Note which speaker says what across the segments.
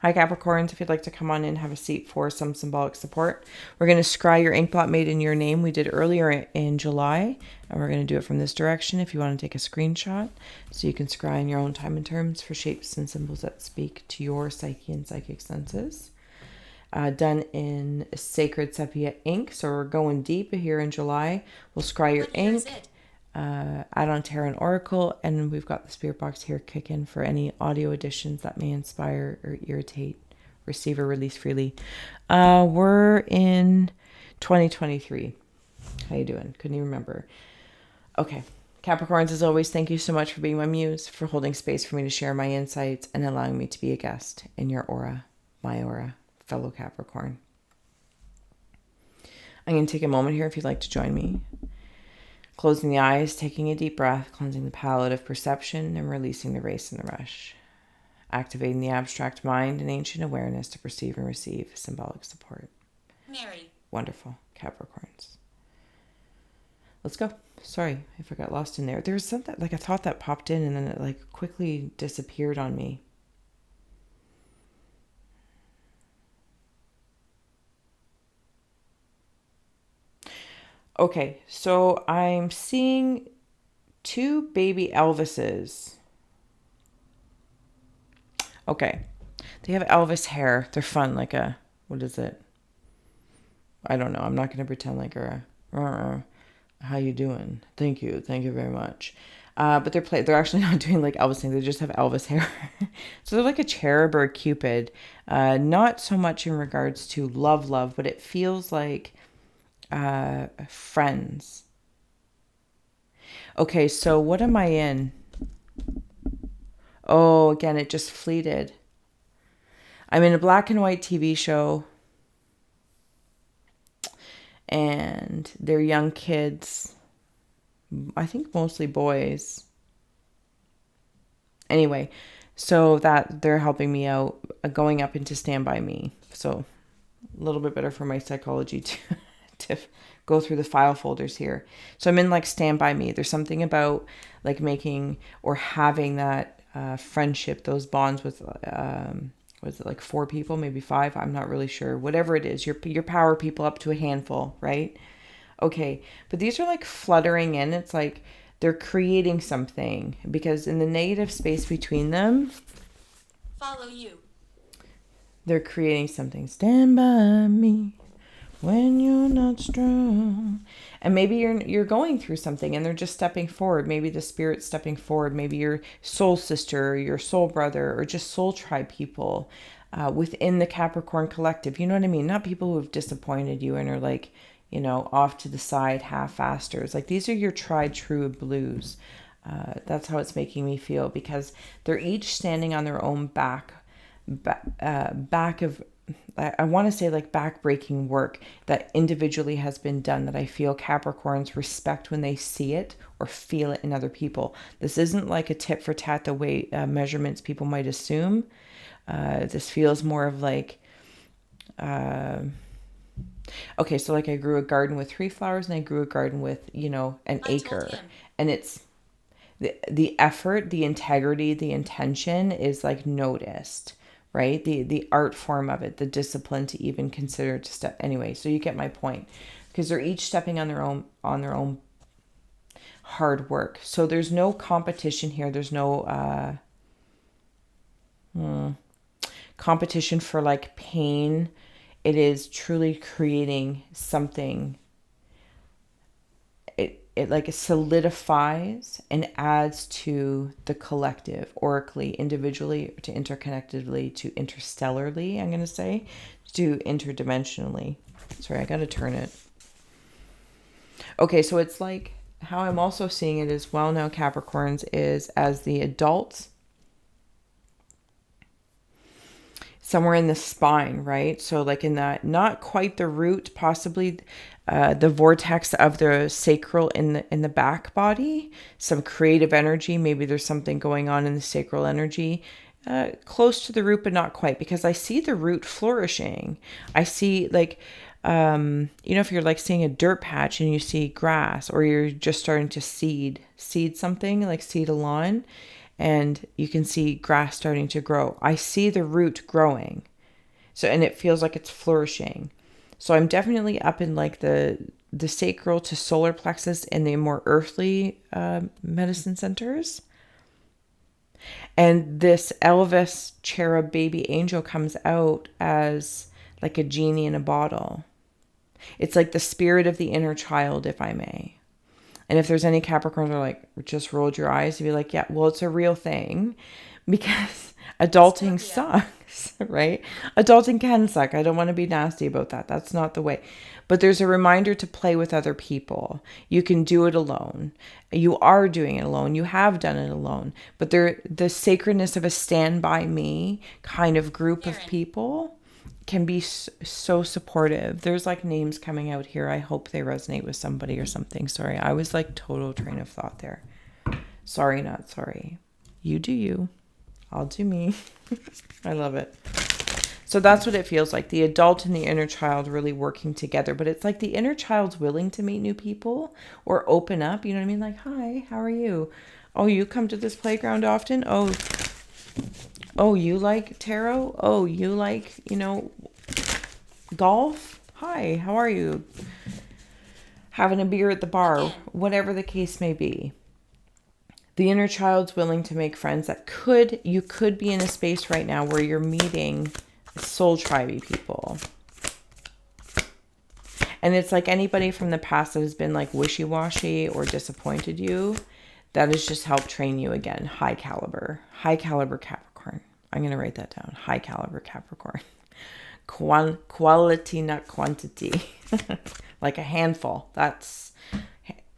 Speaker 1: Hi Capricorns, if you'd like to come on in, have a seat for some symbolic support. We're going to scry your ink blot made in your name. We did earlier in July, and we're going to do it from this direction if you want to take a screenshot. So you can scry in your own time and terms for shapes and symbols that speak to your psyche and psychic senses. Done in sacred sepia ink, so we're going deep here in July. We'll scry your ink. Add on tarot and oracle, and we've got the spirit box here kick in for any audio additions that may inspire or irritate. Receive or release freely. We're in 2023. How you doing? Couldn't even remember. Okay, Capricorns, as always, thank you so much for being my muse, for holding space for me to share my insights and allowing me to be a guest in your aura, my aura, fellow Capricorn. I'm going to take a moment here if you'd like to join me. Closing the eyes, taking a deep breath, cleansing the palette of perception, and releasing the race and the rush. Activating the abstract mind and ancient awareness to perceive and receive symbolic support.
Speaker 2: Mary.
Speaker 1: Wonderful, Capricorns. Let's go. Sorry if I got lost in there. There was something, like a thought that popped in and then it like quickly disappeared on me. Okay, so I'm seeing 2 baby Elvises. Okay, they have Elvis hair. They're fun, like a, what is it? I don't know. I'm not going to pretend like how you doing? Thank you very much. But they're actually not doing like Elvis thing. They just have Elvis hair. So they're like a cherub or a cupid. Not so much in regards to love, but it feels like friends. Okay, so what am I in? Oh, again, it just fleeted. I'm in a black and white TV show. And they're young kids. I think mostly boys. Anyway, so that they're helping me out, going up into Stand By Me. So a little bit better for my psychology to go through the file folders here. So I'm in like Stand By Me. There's something about like making or having that friendship, those bonds with was it like 4 people, maybe 5? I'm not really sure. Whatever it is, your power people up to a handful, right? Okay, but these are like fluttering in. It's like they're creating something because in the negative space between them,
Speaker 2: Follow you.
Speaker 1: they're creating something. Stand by me when you're not strong. And maybe you're going through something and they're just stepping forward. Maybe the spirit's stepping forward. Maybe your soul sister or your soul brother or just soul tribe people within the Capricorn collective. You know what I mean? Not people who have disappointed you and are like, you know, off to the side, half-asters. Like these are your tried true blues. That's how it's making me feel because they're each standing on their own back of, I want to say like back-breaking work that individually has been done that I feel Capricorns respect when they see it or feel it in other people. This isn't like a tit for tat the way measurements people might assume. This feels more of like, okay, so like I grew a garden with 3 flowers and I grew a garden with, you know, an acre. And it's the effort, the integrity, the intention is like noticed. Right? The art form of it, the discipline to even consider to step. Anyway, so you get my point. Because they're each stepping on their own hard work. So there's no competition here. There's no competition for like pain. It is truly creating something. It like solidifies and adds to the collective, oracally, individually, to interconnectedly, to interstellarly, I'm going to say, to interdimensionally. Sorry, I got to turn it. Okay, so it's like how I'm also seeing it as well now, Capricorns, is as the adults somewhere in the spine, right? So like in that, not quite the root, possibly the vortex of the sacral in the back body, some creative energy. Maybe there's something going on in the sacral energy, close to the root, but not quite, because I see the root flourishing. I see like, you know, if you're like seeing a dirt patch and you see grass, or you're just starting to seed something, like seed a lawn, and you can see grass starting to grow. I see the root growing. So, and it feels like it's flourishing. So I'm definitely up in like the sacral to solar plexus and the more earthly medicine centers. And this Elvis cherub baby angel comes out as like a genie in a bottle. It's like the spirit of the inner child, if I may. And if there's any Capricorns who are like, just rolled your eyes, you'd be like, yeah, well, it's a real thing because adulting sucks, right? Adulting can suck. I don't want to be nasty about that. That's not the way. But there's a reminder to play with other people. You can do it alone. You are doing it alone. You have done it alone. But the sacredness of a stand by me kind of group of people can be so supportive. There's like names coming out here. I hope they resonate with somebody or something. Sorry, I was like total train of thought there. Sorry, not sorry. You do you. I'll do me. I love it. So that's what it feels like. The adult and the inner child really working together. But it's like the inner child's willing to meet new people or open up. You know what I mean? Like, hi, how are you? Oh, you come to this playground often? Oh, you like tarot? Oh, you like, golf? Hi, how are you? Having a beer at the bar, whatever the case may be. The inner child's willing to make friends you could be in a space right now where you're meeting soul tribey people. And it's like anybody from the past that has been like wishy-washy or disappointed you, that has just helped train you again. High caliber Capricorn. I'm going to write that down. High caliber Capricorn. Quality, not quantity. Like a handful. That's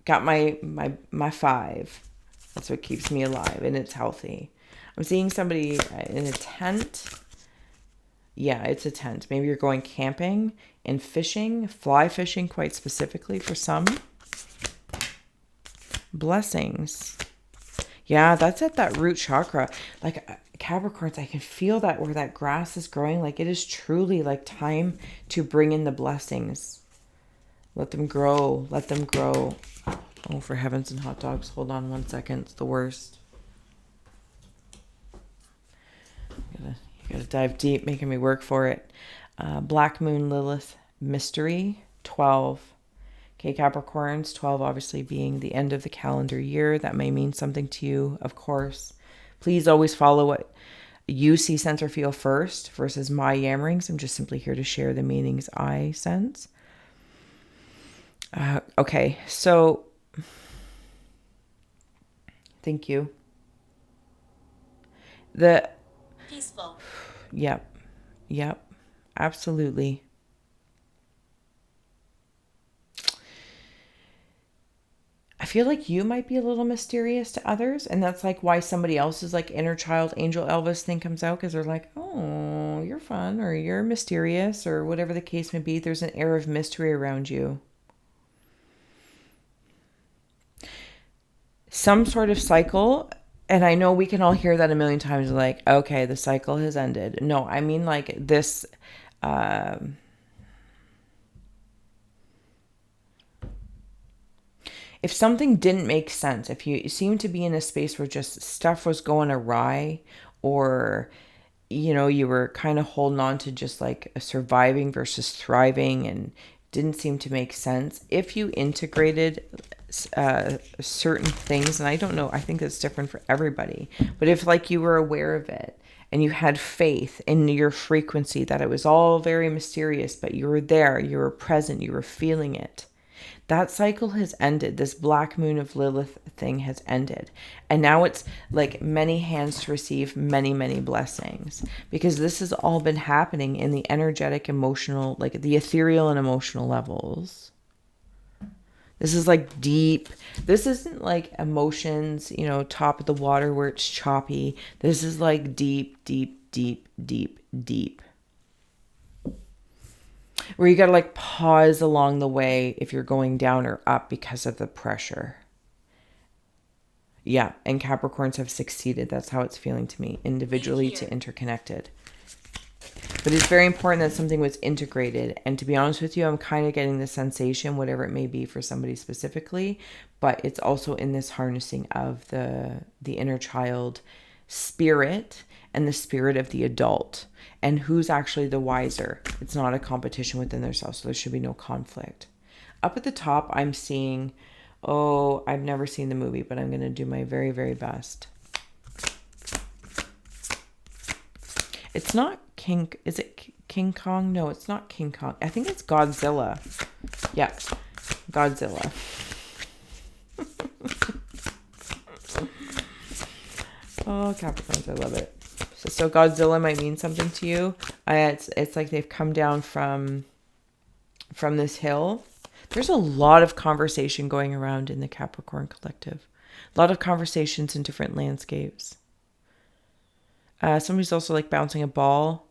Speaker 1: got my 5. That's what keeps me alive, and it's healthy. I'm seeing somebody in a tent. Yeah, it's a tent. Maybe you're going camping and fishing, fly fishing quite specifically for some. Blessings. Yeah, that's at that root chakra. Like Capricorns, I can feel that where that grass is growing. Like it is truly like time to bring in the blessings. Let them grow. Let them grow. Oh, for heavens and hot dogs. Hold on 1 second. It's the worst. You gotta dive deep, making me work for it. Black Moon Lilith Mystery 12. Okay, Capricorns, 12 obviously being the end of the calendar year. That may mean something to you, of course. Please always follow what you see, sense, or feel first versus my yammerings. I'm just simply here to share the meanings I sense. Okay, so thank you.
Speaker 2: Peaceful.
Speaker 1: Yep, absolutely. I feel like you might be a little mysterious to others, and that's like why somebody else's like inner child angel Elvis thing comes out, because they're like, oh, you're fun, or you're mysterious, or whatever the case may be. There's an air of mystery around you. Some sort of cycle, and I know we can all hear that a million times, like, okay, the cycle has ended. No, I mean like this if something didn't make sense, if you seem to be in a space where just stuff was going awry, or you were kind of holding on to just like surviving versus thriving and didn't seem to make sense, if you integrated certain things, and I don't know, I think that's different for everybody, but if like you were aware of it and you had faith in your frequency, that it was all very mysterious, but you were there, you were present, you were feeling it, that cycle has ended. This Black Moon of Lilith thing has ended. And now it's like many hands to receive many, many blessings. Because this has all been happening in the energetic, emotional, like the ethereal and emotional levels. This is like deep. This isn't like emotions, top of the water where it's choppy. This is like deep, deep, deep, deep, deep. Where you got to like pause along the way if you're going down or up because of the pressure. Yeah, and Capricorns have succeeded. That's how it's feeling to me, individually to interconnected. But it's very important that something was integrated. And to be honest with you, I'm kind of getting the sensation, whatever it may be for somebody specifically, but it's also in this harnessing of the inner child spirit and the spirit of the adult, and who's actually the wiser. It's not a competition within themselves, so there should be no conflict. Up at the top, I'm seeing, oh, I've never seen the movie, but I'm going to do my very, very best. It's not King, is it King Kong? No, it's not King Kong. I think it's Godzilla. Yeah, Godzilla. Oh, Capricorns, I love it. So Godzilla might mean something to you. It's like they've come down from this hill. There's a lot of conversation going around in the Capricorn collective. A lot of conversations in different landscapes. Somebody's also like bouncing a ball.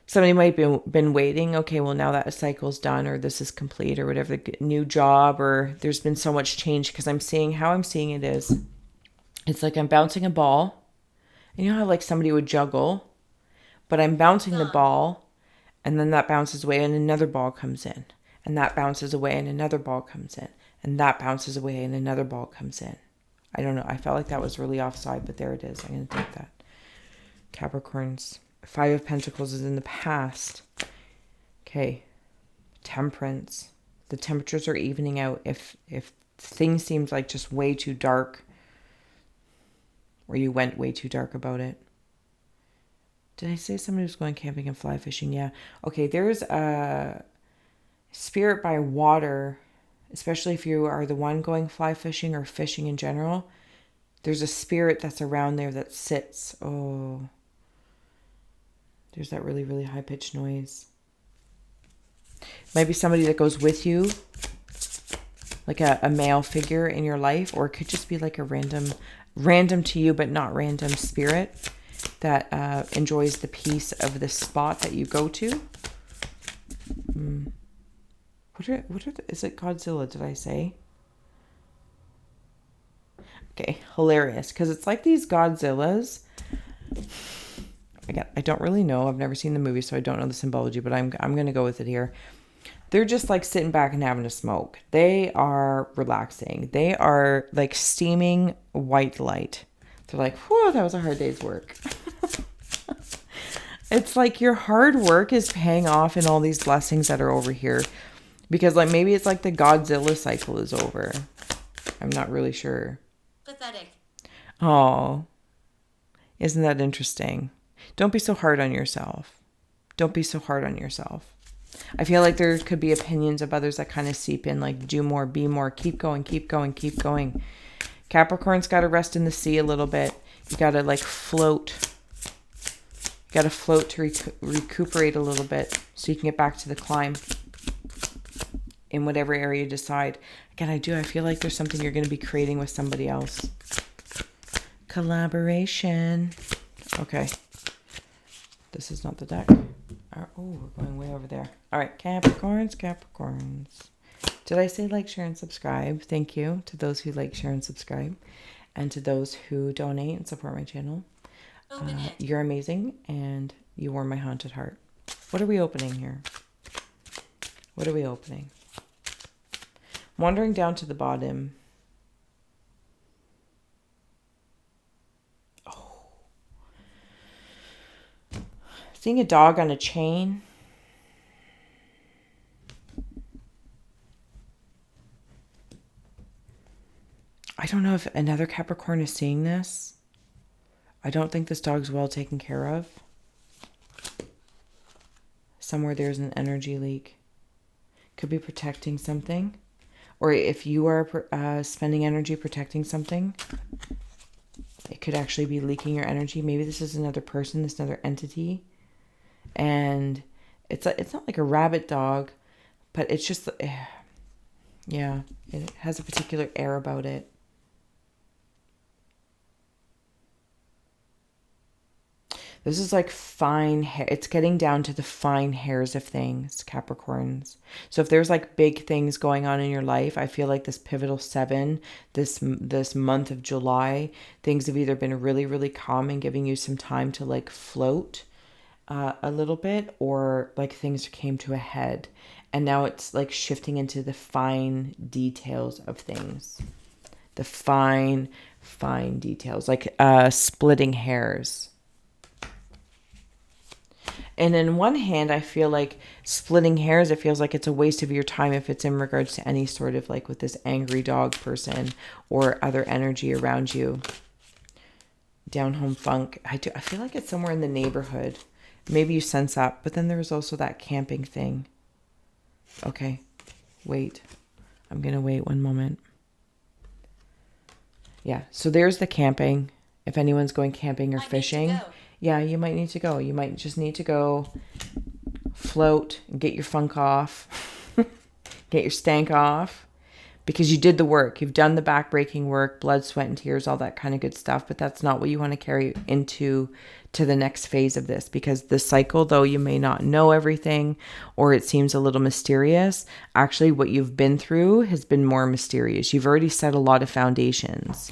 Speaker 1: Somebody might be been waiting. Okay, well now that cycle's done, or this is complete, or whatever, the new job, or there's been so much change. Because I'm seeing it is, it's like I'm bouncing a ball. And you know how like somebody would juggle, but I'm bouncing the ball, and then that bounces away, and another ball comes in, and that bounces away, and another ball comes in, and that bounces away, and another ball comes in. I don't know. I felt like that was really offside, but there it is. I'm going to take that. Capricorns. 5 of Pentacles is in the past. Okay. Temperance. The temperatures are evening out. If things seemed like just way too dark, or you went way too dark about it. Did I say somebody was going camping and fly fishing? Yeah. Okay, there's a spirit by water, especially if you are the one going fly fishing or fishing in general. There's a spirit that's around there that sits. Oh, there's that really, really high-pitched noise. Might be somebody that goes with you, like a male figure in your life, or it could just be like a random to you, but not random spirit that enjoys the peace of the spot that you go to. Is it Godzilla, did I say? Okay, hilarious, because it's like these Godzillas. Again, I don't really know. I've never seen the movie, so I don't know the symbology, but I'm going to go with it here. They're just like sitting back and having a smoke. They are relaxing. They are like steaming white light. They're like, whew, that was a hard day's work. It's like your hard work is paying off in all these blessings that are over here. Because like maybe it's like the Godzilla cycle is over. I'm not really sure.
Speaker 2: Pathetic.
Speaker 1: Oh, isn't that interesting? Don't be so hard on yourself. Don't be so hard on yourself. I feel like there could be opinions of others that kind of seep in, like do more, be more, keep going, keep going, keep going. Capricorn's got to rest in the sea a little bit. You got to like float. You got to float to recuperate a little bit so you can get back to the climb in whatever area you decide. Again, I feel like there's something you're going to be creating with somebody else. Collaboration. Okay. This is not the deck. Oh, we're going way over there. All right, Capricorns. Did I say like, share, and subscribe? Thank you to those who like, share, and subscribe. And to those who donate and support my channel. You're amazing, and you warm my haunted heart. What are we opening here? What are we opening? Wandering down to the bottom. Seeing a dog on a chain. I don't know if another Capricorn is seeing this. I don't think this dog's well taken care of. Somewhere there's an energy leak. Could be protecting something. Or if you are spending energy protecting something, it could actually be leaking your energy. Maybe this is another person, this another entity. And it's not like a rabbit dog, but it's just, yeah, it has a particular air about it. This is like fine hair. It's getting down to the fine hairs of things, Capricorns. So if there's like big things going on in your life, I feel like this pivotal 7, this month of July, things have either been really, really calm and giving you some time to like float. a little bit, or like things came to a head. And now it's like shifting into the fine details of things. The fine, fine details, like splitting hairs. And in one hand, I feel like splitting hairs, it feels like it's a waste of your time if it's in regards to any sort of like with this angry dog person or other energy around you. Down home funk. I feel like it's somewhere in the neighborhood. Maybe you sense that. But then there's also that camping thing. Okay. Wait. I'm going to wait one moment. Yeah. So there's the camping. If anyone's going camping or fishing. Yeah, you might need to go. You might just need to go float and get your funk off. Get your stank off. Because you did the work. You've done the back-breaking work, blood, sweat, and tears, all that kind of good stuff. But that's not what you want to carry into to the next phase of this. Because the cycle, though you may not know everything or it seems a little mysterious, actually what you've been through has been more mysterious. You've already set a lot of foundations.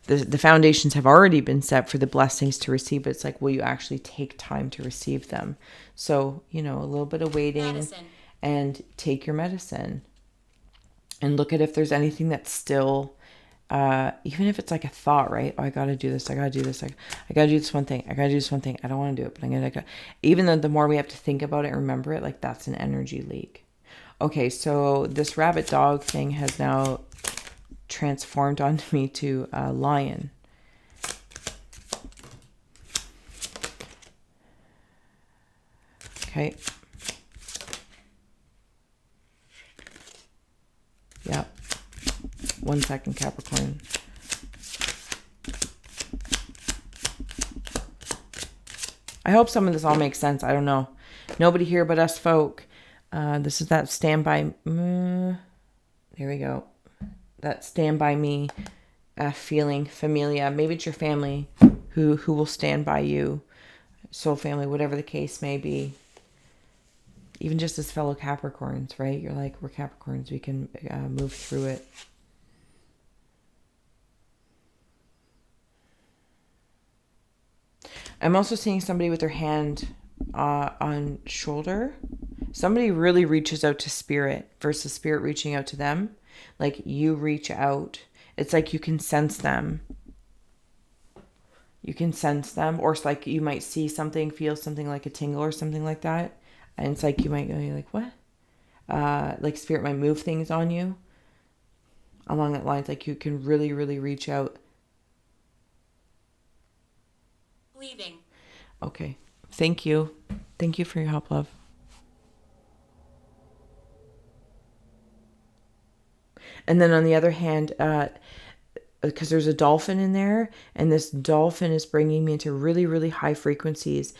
Speaker 1: The foundations have already been set for the blessings to receive. But it's like, will you actually take time to receive them? So, a little bit of waiting and take your medicine. And look at if there's anything that's still, even if it's like a thought, right? Oh, I got to do this. I got to do this. I got to do this one thing. I got to do this one thing. I don't want to do it, but I'm going to, even though the more we have to think about it and remember it, like that's an energy leak. Okay. So this rabbit dog thing has now transformed onto me to a lion. Okay. Yeah. 1 second, Capricorn. I hope some of this all makes sense. I don't know. Nobody here but us folk. This is that stand by. There we go. That stand by me feeling, familia. Maybe it's your family who will stand by you. Soul family, whatever the case may be. Even just as fellow Capricorns, right? You're like, we're Capricorns. We can move through it. I'm also seeing somebody with their hand on shoulder. Somebody really reaches out to spirit versus spirit reaching out to them. Like you reach out. It's like you can sense them. You can sense them. Or it's like you might see something, feel something like a tingle or something like that. And it's like you might go, you're like, what? Like spirit might move things on you. Along that lines, like you can really, really reach out.
Speaker 2: Leaving.
Speaker 1: Okay. Thank you. Thank you for your help, love. And then on the other hand, because there's a dolphin in there, and this dolphin is bringing me into really, really high frequencies.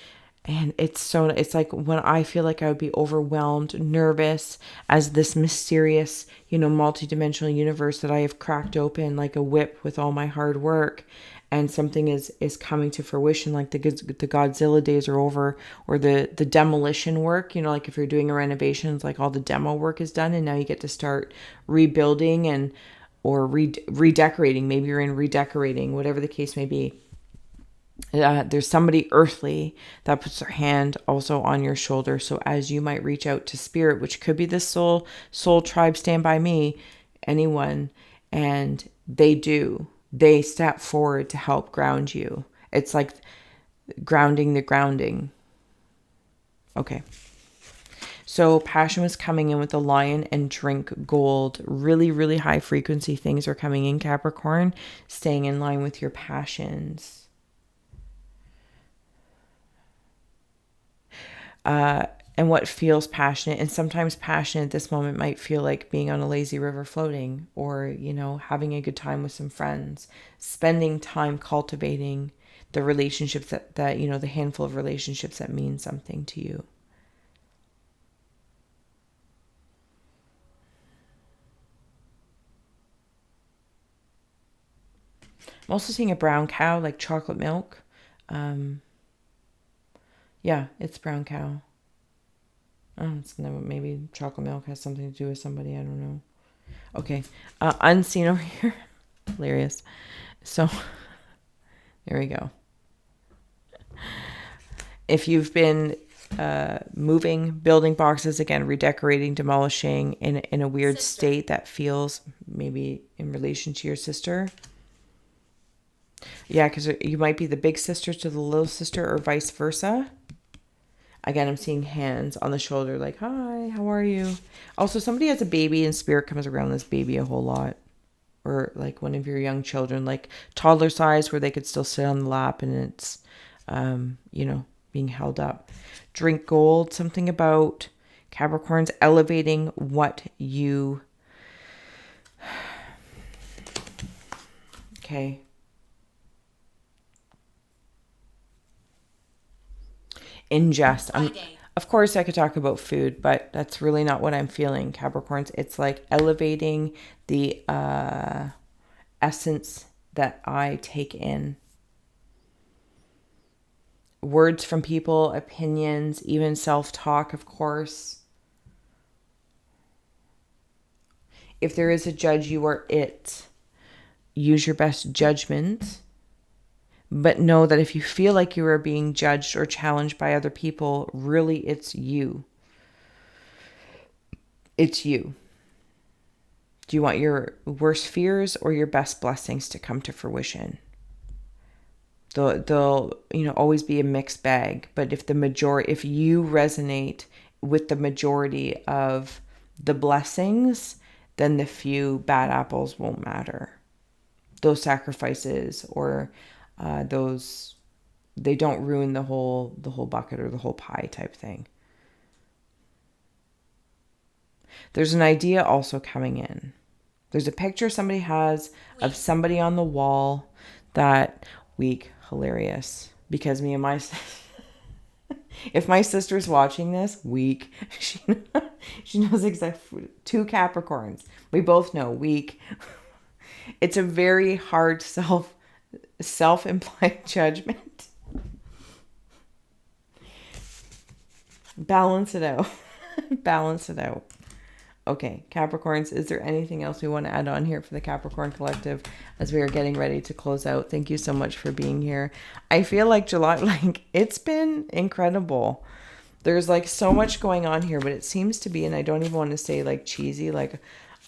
Speaker 1: And it's like when I feel like I would be overwhelmed, nervous as this mysterious, multidimensional universe that I have cracked open like a whip with all my hard work. And something is coming to fruition, like the Godzilla days are over, or the demolition work, like if you're doing a renovation, it's like all the demo work is done and now you get to start rebuilding or redecorating. Maybe you're in redecorating, whatever the case may be. There's somebody earthly that puts their hand also on your shoulder. So as you might reach out to spirit, which could be the soul tribe, stand by me, anyone, and they step forward to help ground you. It's like grounding the grounding. Okay. So passion was coming in with the lion and drink gold. Really, really high frequency things are coming in, Capricorn, staying in line with your passions. And what feels passionate, and sometimes passion at this moment might feel like being on a lazy river floating, or, having a good time with some friends, spending time cultivating the relationships that the handful of relationships that mean something to you. I'm also seeing a brown cow, like chocolate milk. Yeah, it's brown cow. Maybe chocolate milk has something to do with somebody. I don't know. Okay. Unseen over here. Hilarious. So, there we go. If you've been moving, building boxes, again, redecorating, demolishing in a weird
Speaker 2: Sister.
Speaker 1: state that feels maybe in relation to your sister. Yeah, because you might be the big sister to the little sister or vice versa. Again, I'm seeing hands on the shoulder like, hi, how are you? Also, somebody has a baby and spirit comes around this baby a whole lot. Or like one of your young children, like toddler size where they could still sit on the lap and it's, being held up. Drink gold, something about Capricorns elevating what you... Okay. Ingest.
Speaker 2: Friday.
Speaker 1: Of course, I could talk about food, but that's really not what I'm feeling, Capricorns. It's like elevating the essence that I take in. Words from people, opinions, even self-talk, of course. If there is a judge, you are it. Use your best judgment. But know that if you feel like you are being judged or challenged by other people, really it's you. It's you. Do you want your worst fears or your best blessings to come to fruition? They'll always be a mixed bag. But if you resonate with the majority of the blessings, then the few bad apples won't matter. Those sacrifices or they don't ruin the whole bucket or the whole pie type thing. There's an idea also coming in. There's a picture somebody has of somebody on the wall that week. Hilarious. Because me and my... if my sister's watching this, week. She knows exactly. 2 Capricorns. We both know, week. It's a very hard self-implied judgment. Balance it out. Balance it out. Okay, Capricorns, is there anything else we want to add on here for the Capricorn Collective as we are getting ready to close out? Thank you so much for being here. I feel like July, it's been incredible. There's so much going on here, but it seems to be, and I don't even want to say cheesy,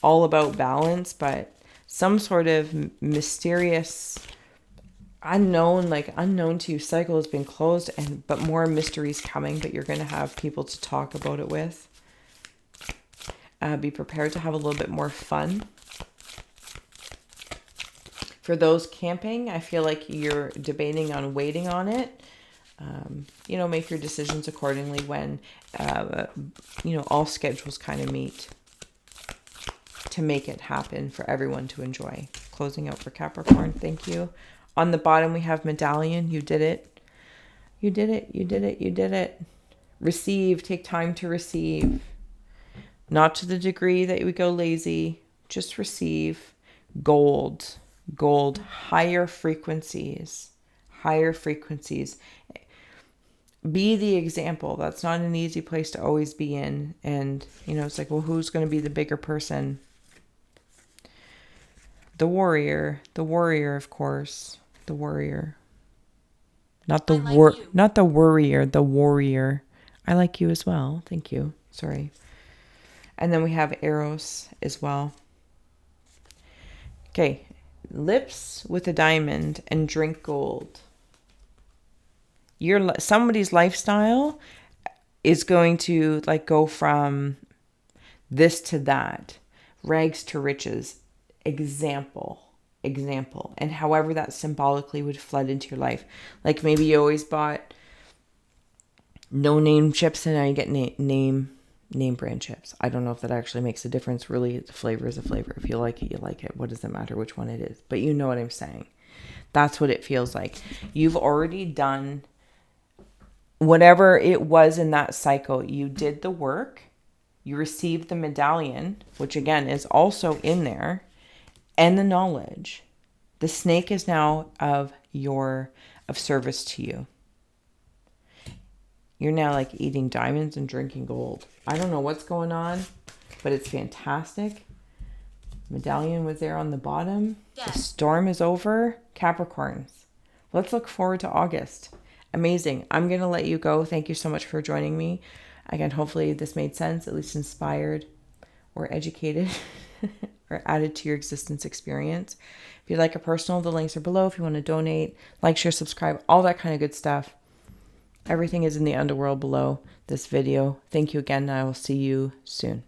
Speaker 1: all about balance, but some sort of mysterious, unknown to you cycle has been closed, but more mysteries coming, but you're going to have people to talk about it with. Be prepared to have a little bit more fun. For those camping, I feel like you're debating on waiting on it. Make your decisions accordingly when, all schedules kind of meet to make it happen for everyone to enjoy. Closing out for Capricorn. Thank you. On the bottom, we have medallion. You did it. You did it. You did it. You did it. Receive. Take time to receive. Not to the degree that we go lazy. Just receive. Gold. Gold. Higher frequencies. Higher frequencies. Be the example. That's not an easy place to always be in. And, it's well, who's going to be the bigger person? The warrior. The warrior, of course. The warrior. Not the not the worrier, the warrior. I like you as well. Thank you. Sorry. And then we have Eros as well. Okay. Lips with a diamond and drink gold. Somebody's lifestyle is going to go from this to that. Rags to riches. Example. And however that symbolically would flood into your life. Maybe you always bought no-name chips and now you get name brand chips. I don't know if that actually makes a difference. Really, the flavor is a flavor. If you like it, you like it. What does it matter which one it is? But you know what I'm saying. That's what it feels like. You've already done whatever it was in that cycle. You did the work. You received the medallion, which again is also in there, and the knowledge. The snake is now of service to you. You're now eating diamonds and drinking gold. I don't know what's going on, but it's fantastic. Medallion was there on the bottom. Yes. The storm is over. Capricorns. Let's look forward to August. Amazing. I'm going to let you go. Thank you so much for joining me. Again, hopefully this made sense, at least inspired or educated or added to your existence experience. If you'd like a personal, the links are below. If you want to donate, like, share, subscribe, all that kind of good stuff. Everything is in the underworld below this video. Thank you again, and I will see you soon.